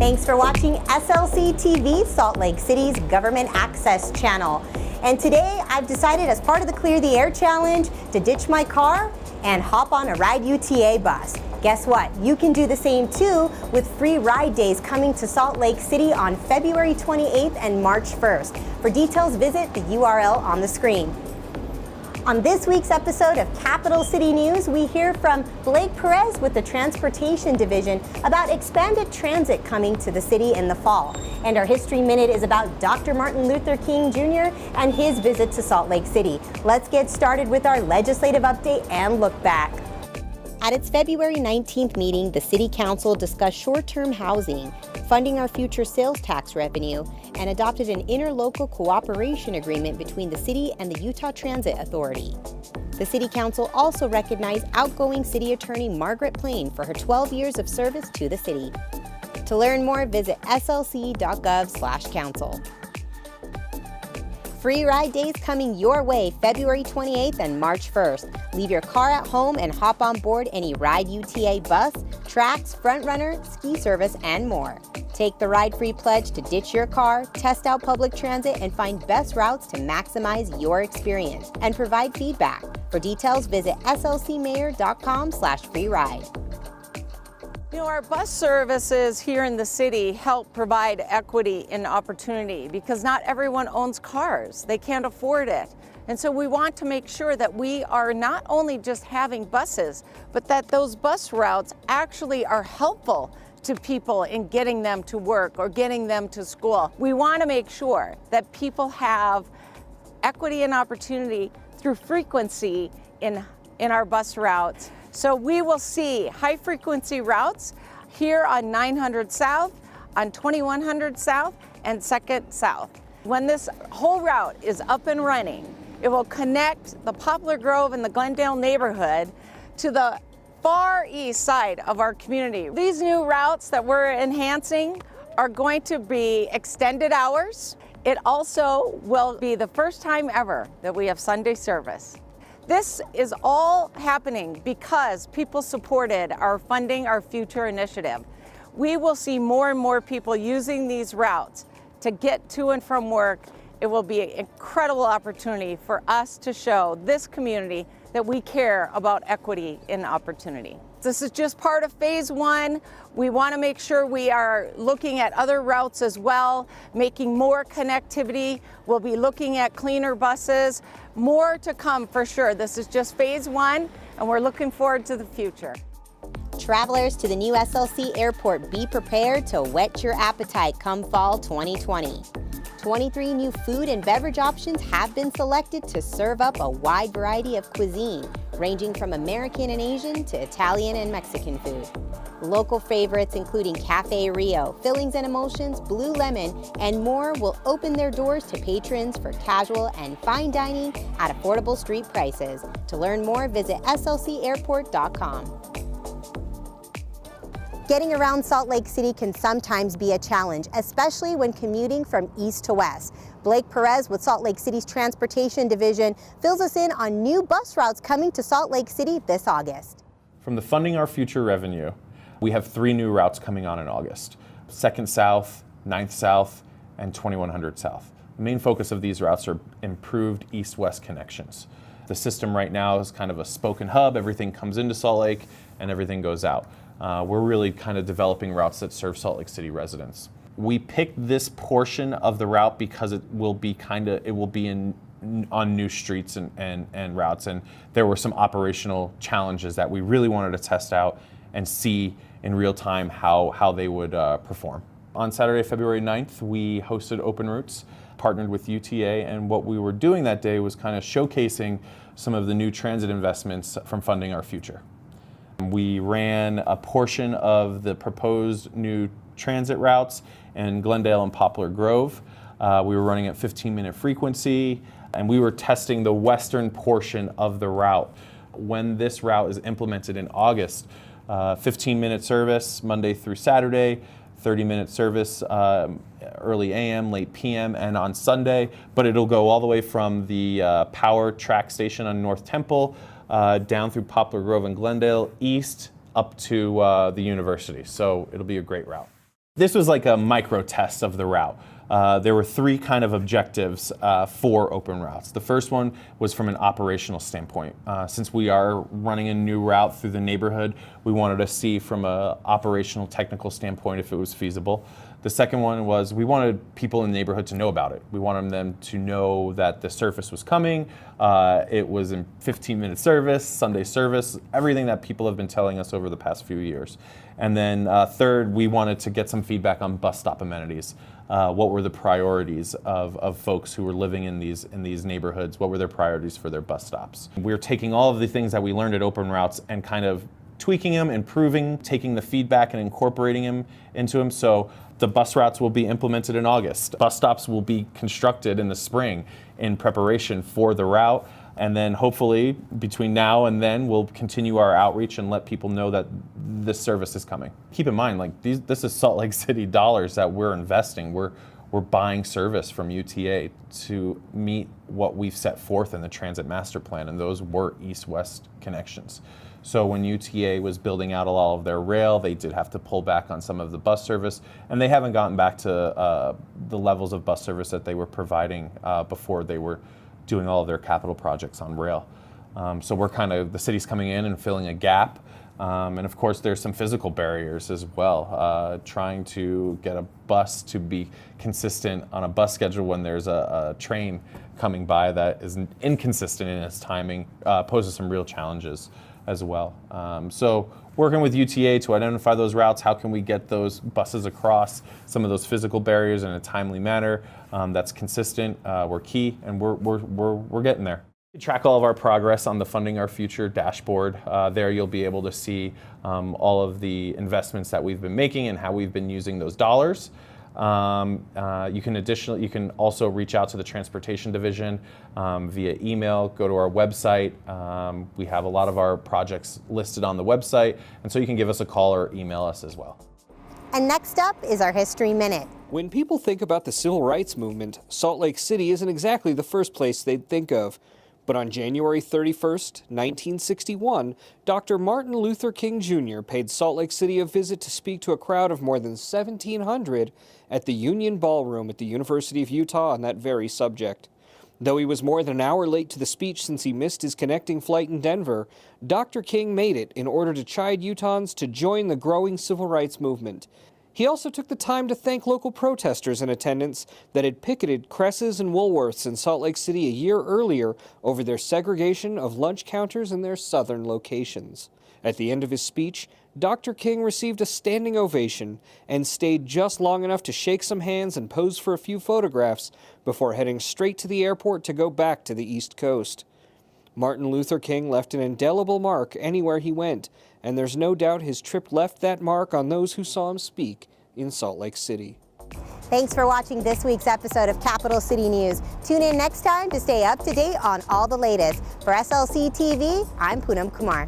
Thanks for watching SLCtv, Salt Lake City's government access channel. And today I've decided, as part of the Clear the Air Challenge, to ditch my car and hop on a Ride UTA bus. Guess what? You can do the same too, with free ride days coming to Salt Lake City on February 28th and March 1st. For details, visit the URL on the screen. On this week's episode of Capital City News, we hear from Black Perez with the Transportation Division about expanded transit coming to the city in the fall. And our History Minute is about Dr. Martin Luther King Jr. and his visit to Salt Lake City. Let's get started with our legislative update and look back. At its February 19th meeting, the City Council discussed short-term housing, funding our future sales tax revenue, and adopted an interlocal cooperation agreement between the city and the Utah Transit Authority. The City Council also recognized outgoing City Attorney Margaret Plain for her 12 years of service to the city. To learn more, visit slc.gov/council. Free ride days coming your way February 28th and March 1st. Leave your car at home and hop on board any Ride UTA bus, Trax, Frontrunner, ski service, and more. Take the ride-free pledge to ditch your car, test out public transit, and find best routes to maximize your experience and provide feedback. For details, visit slcmayor.com/free-ride. You know, our bus services here in the city help provide equity and opportunity because not everyone owns cars. They can't afford it. And so we want to make sure that we are not only just having buses, but that those bus routes actually are helpful to people in getting them to work or getting them to school. We want to make sure that people have equity and opportunity through frequency in our bus routes. So we will see high frequency routes here on 900 South, on 2100 South, and 2nd South. When this whole route is up and running, it will connect the Poplar Grove and the Glendale neighborhood to the far east side of our community. These new routes that we're enhancing are going to be extended hours. It also will be the first time ever that we have Sunday service. This is all happening because people supported our Funding Our Future initiative. We will see more and more people using these routes to get to and from work. It will be an incredible opportunity for us to show this community that we care about equity and opportunity. This is just part of phase one. We want to make sure we are looking at other routes as well, making more connectivity. We'll be looking at cleaner buses. More to come for sure. This is just phase one, and we're looking forward to the future. Travelers to the new SLC airport, be prepared to whet your appetite come fall 2020. 23 new food and beverage options have been selected to serve up a wide variety of cuisine, ranging from American and Asian to Italian and Mexican food. Local favorites including Cafe Rio, Fillings and Emotions, Blue Lemon, and more will open their doors to patrons for casual and fine dining at affordable street prices. To learn more, visit slcairport.com. Getting around Salt Lake City can sometimes be a challenge, especially when commuting from east to west. Black Perez with Salt Lake City's Transportation Division fills us in on new bus routes coming to Salt Lake City this August. From the Funding Our Future revenue, we have 3 new routes coming on in August: 2nd South, 9th South, and 2100 South. The main focus of these routes are improved east-west connections. The system right now is kind of a spoken hub. Everything comes into Salt Lake and everything goes out. We're really kind of developing routes that serve Salt Lake City residents. We picked this portion of the route because it will be on new streets and routes, and there were some operational challenges that we really wanted to test out and see in real time how they would perform. On Saturday, February 9th, we hosted Open Routes, partnered with UTA, and what we were doing that day was kind of showcasing some of the new transit investments from Funding Our Future. We ran a portion of the proposed new transit routes in Glendale and Poplar Grove. We were running at 15-minute frequency, and we were testing the western portion of the route. When this route is implemented in August, 15-minute service Monday through Saturday, 30-minute service early AM, late PM, and on Sunday, but it'll go all the way from the Power Track Station on North Temple down through Poplar Grove and Glendale, east up to the university. So it'll be a great route. This was like a micro test of the route. There were three kind of objectives for open routes. The first one was from an operational standpoint. Since we are running a new route through the neighborhood, we wanted to see from an operational technical standpoint if it was feasible. The second one was we wanted people in the neighborhood to know about it. We wanted them to know that the service was coming. It was in 15-minute service, Sunday service, everything that people have been telling us over the past few years. And then third, we wanted to get some feedback on bus stop amenities. What were the priorities of folks who were living in these neighborhoods? What were their priorities for their bus stops? We're taking all of the things that we learned at open routes and kind of tweaking them, improving, taking the feedback and incorporating them into them. So the bus routes will be implemented in August. Bus stops will be constructed in the spring in preparation for the route. And then hopefully between now and then we'll continue our outreach and let people know that this service is coming. Keep in mind, like this is Salt Lake City dollars that we're investing. We're buying service from UTA to meet what we've set forth in the transit master plan, and those were east-west connections. So when UTA was building out all of their rail, they did have to pull back on some of the bus service, and they haven't gotten back to the levels of bus service that they were providing before they were doing all of their capital projects on rail. So we're the city's coming in and filling a gap. And of course, there's some physical barriers as well. Trying to get a bus to be consistent on a bus schedule when there's a train coming by that is inconsistent in its timing poses some real challenges as well. So working with UTA to identify those routes, how can we get those buses across some of those physical barriers in a timely manner that's consistent, we're key, and we're getting there. We track all of our progress on the Funding Our Future dashboard. There you'll be able to see all of the investments that we've been making and how we've been using those dollars. You can also reach out to the Transportation Division via email, go to our website. We have a lot of our projects listed on the website, and so you can give us a call or email us as well. And next up is our History Minute. When people think about the civil rights movement, Salt Lake City isn't exactly the first place they'd think of. But on January 31st, 1961, Dr. Martin Luther King Jr. paid Salt Lake City a visit to speak to a crowd of more than 1,700 at the Union Ballroom at the University of Utah on that very subject. Though he was more than an hour late to the speech since he missed his connecting flight in Denver, Dr. King made it in order to chide Utahns to join the growing civil rights movement. He also took the time to thank local protesters in attendance that had picketed Cress's and Woolworth's in Salt Lake City a year earlier over their segregation of lunch counters in their southern locations. At the end of his speech, Dr. King received a standing ovation and stayed just long enough to shake some hands and pose for a few photographs before heading straight to the airport to go back to the East Coast. Martin Luther King left an indelible mark anywhere he went, and there's no doubt his trip left that mark on those who saw him speak in Salt Lake City. Thanks for watching this week's episode of Capital City News. Tune in next time to stay up to date on all the latest. For SLCtv, I'm Poonam Kumar.